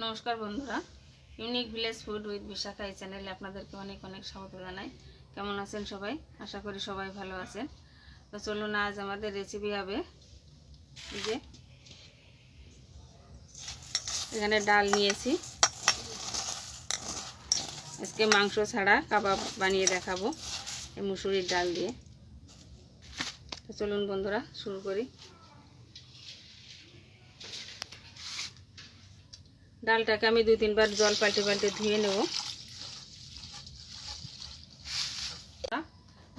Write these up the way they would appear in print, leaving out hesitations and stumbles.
নমস্কার বন্ধুরা, unique village food with Bishakha এই চ্যানেলে আপনাদেরকে অনেক অনেক স্বাগত জানাই। কেমন আছেন সবাই? আশা করি সবাই ভালো আছেন। তো চলুন, আজ আমাদের রেসিপি হবে এই যে এখানে ডাল নিয়েছি। আজকে মাংস ছাড়া কাবাব বানিয়ে দেখাবো এই মুসুরির ডাল দিয়ে। তো চলুন বন্ধুরা শুরু করি। ডালটাকে আমি 2-3 বার জল পাল্টে পাল্টে ধুয়ে নেব।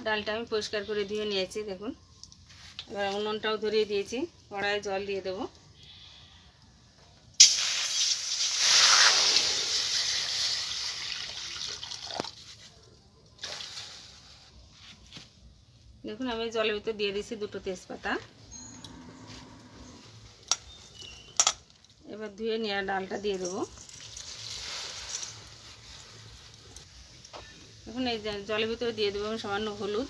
ডালটা আমি পরিষ্কার করে ধুয়ে নিয়েছি, দেখুন। এবার উনুনটাও ধরিয়ে দিয়েছি, কড়াইয়ে জল দিয়ে দেবো। দেখুন, আমি জলের ভিতর দিয়ে দিয়েছি 2টো তেজপাতা। এবার ধুয়ে নেওয়া ডালটা দিয়ে দেবো। এখন এই জলের ভিতরে দিয়ে দেবো আমি সামান্য হলুদ,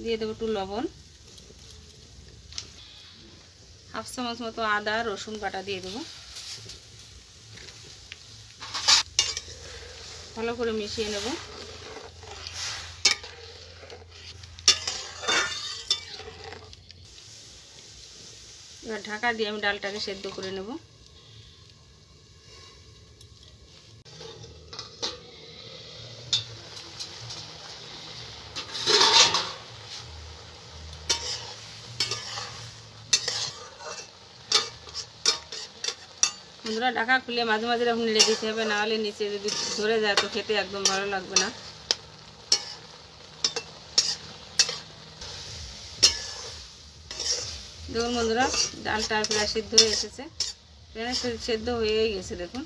দিয়ে দেবো একটু লবণ, 1/2 চামচ মতো আদা রসুন বাটা দিয়ে দেবো। ভালো করে মিশিয়ে নেব। এবার ঢাকা দিয়ে আমি ডালটাকে সেদ্ধ করে নেব। বন্ধুরা, ঢাকা খুলে মাঝে মাঝে এরকম নেড়ে দিতে হবে, না হলে নিচে যদি ধরে যায় তো খেতে একদম ভালো লাগবে না। দেখুন বন্ধুরা, ডালটা প্রায় সিদ্ধ হয়ে এসেছে, সেদ্ধ হয়েই গেছে। দেখুন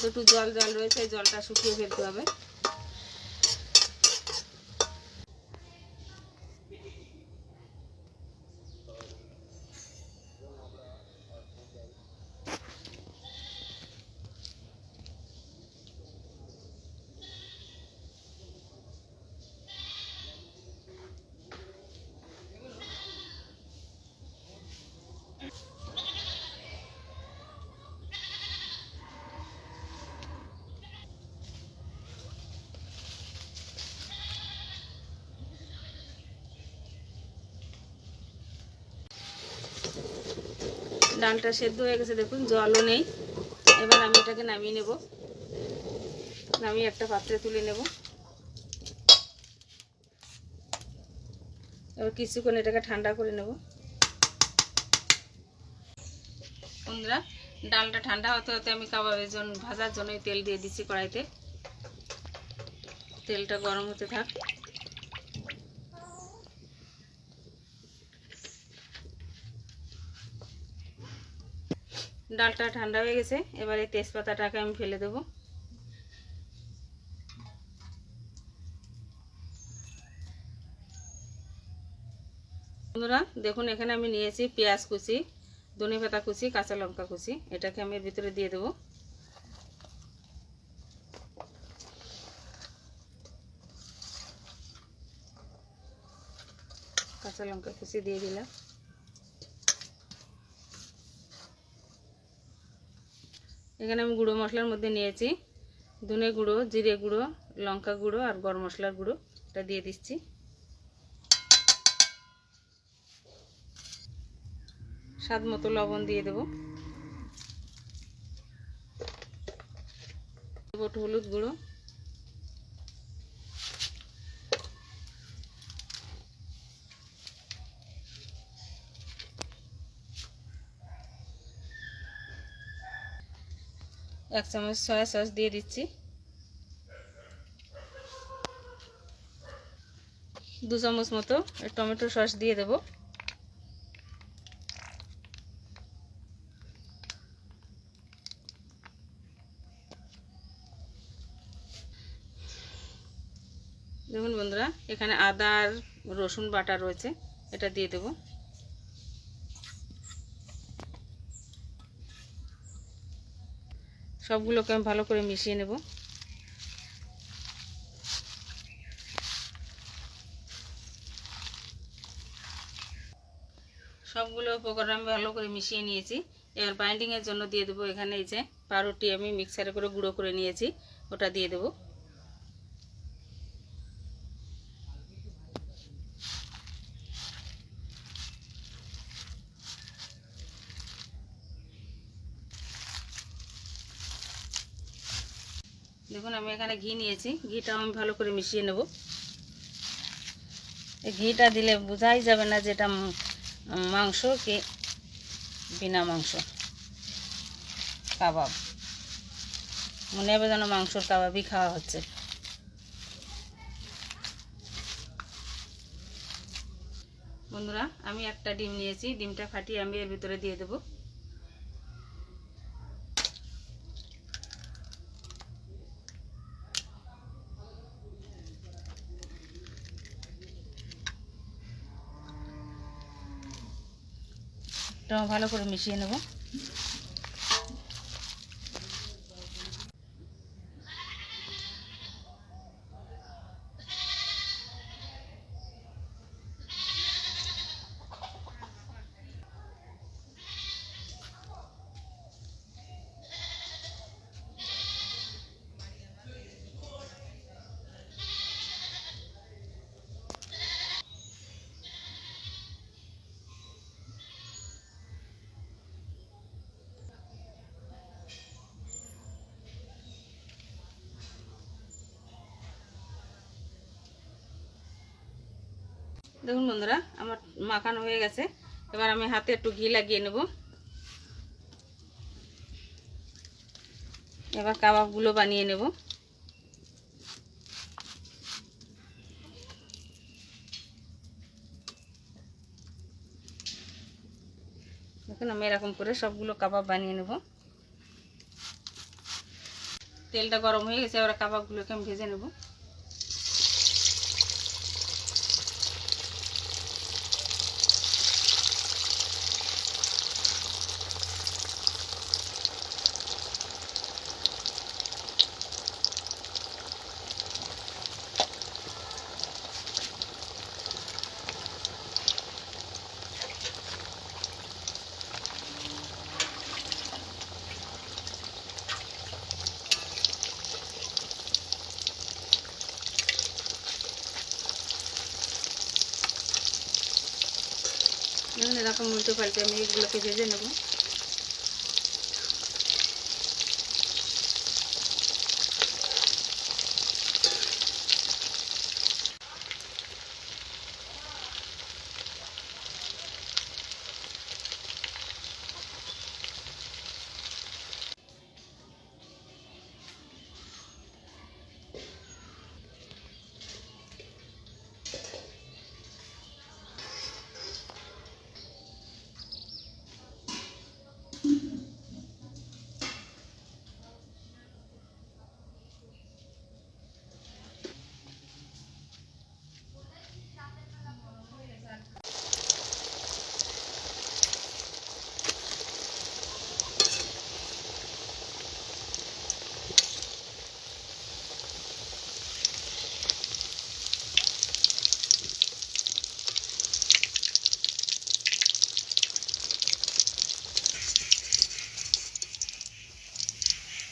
একটু জল জল রয়েছে, এই জলটা শুকিয়ে ফেলতে হবে। ডালটা সেদ্ধ হয়ে গেছে, দেখুন জলও নেই। এবার আমি এটাকে নামিয়ে নেব। নামিয়ে একটা পাত্রে তুলে নেব। এবার কিছুক্ষণ এটাকে ঠান্ডা করে নেব। বন্ধুরা, ডালটা ঠান্ডা হতে হতে আমি কাবাবের জন্য ভাজার জন্য তেল দিয়ে দিচ্ছি কড়াইতে। তেলটা গরম হতে থাক। ডালটা ঠান্ডা হয়ে গেছে, এবার এই তেজপাতাটাকে আমি ফেলে দেব। বন্ধুরা দেখুন, এখানে আমি নিয়েছি পেঁয়াজ কুচি, ধনেপাতা কুচি, কাঁচা লঙ্কা কুচি। এটাকে আমি এর ভিতরে দিয়ে দেব। কাঁচা লঙ্কা কুচি দিয়ে দিলাম। এখানে আমি গুঁড়ো মশলার মধ্যে নিয়েছি ধনে গুঁড়ো, জিরে গুঁড়ো, লঙ্কা গুঁড়ো আর গরম মশলার গুঁড়ো। এটা দিয়ে দিচ্ছি। স্বাদ মতো লবণ দিয়ে দেবো। একটু হলুদ গুঁড়ো, এক চামচ সয়া সস দিয়ে দিচ্ছি। 2 চামচ মতো টমেটো সস দিয়ে দেব। দেখুন বন্ধুরা, এখানে আদা আর রসুন বাটা রয়েছে, এটা দিয়ে দেব। সবগুলোকে আমি ভালো করে মিশিয়ে নেব। সবগুলো উপকরণ আমি ভালো করে মিশিয়ে নিয়েছি। এবার বাইন্ডিংয়ের জন্য দিয়ে দেবো এখানে এই যে পাউরুটি আমি মিক্সারে করে গুঁড়ো করে নিয়েছি, ওটা দিয়ে দেবো। দেখুন আমি এখানে ঘি নিয়েছি, ঘিটাও আমি ভালো করে মিশিয়ে নেব। এই ঘিটা দিলে বোঝাই যাবে না যে এটা মাংস কি বিনা মাংস কাবাব, মনে হবে যেন মাংসর কাবাবই খাওয়া হচ্ছে। বন্ধুরা আমি একটা ডিম নিয়েছি, ডিমটা ফাটিয়ে আমি এর ভিতরে দিয়ে দেবো। এটা ভালো করে মিশিয়ে নেব। দেখুন বন্ধুরা আমার মাখানো হয়ে গেছে। এবার আমি হাতে একটু ঘি লাগিয়ে নেব। এবার কাবাবগুলো বানিয়ে নেব। দেখুন আমি এরকম করে সবগুলো কাবাব বানিয়ে নেব। তেলটা গরম হয়ে গেছে, এবার কাবাবগুলোকে আমি ভেজে নেব। দেখুন এরকম উল্টো পাল্টে আমি এগুলোকে ভেজে নেব।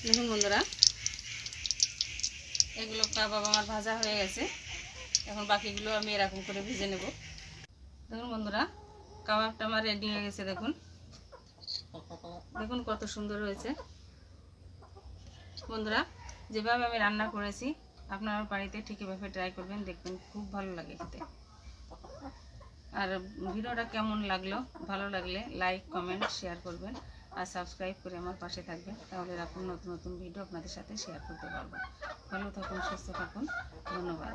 দেখুন বন্ধুরা এগুলো কাবাব আমার ভাজা হয়ে গেছে। এখন বাকিগুলো আমি এরকম করে ভেজে নেব। দেখুন বন্ধুরা কাবাবটা আমার রেডি হয়ে গেছে। দেখুন দেখুন কত সুন্দর হয়েছে। বন্ধুরা যেভাবে আমি রান্না করেছি আপনারা বাড়িতে ঠিক এভাবে ট্রাই করবেন, দেখবেন খুব ভালো লাগে খেতে। আর ভিডিওটা কেমন লাগলো, ভালো লাগলে লাইক কমেন্ট শেয়ার করবেন আর সাবস্ক্রাইব করে আমার পাশে থাকবেন, তাহলে এরকম নতুন নতুন ভিডিও আপনাদের সাথে শেয়ার করতে পারবো। ভালো থাকুন, সুস্থ থাকুন, ধন্যবাদ।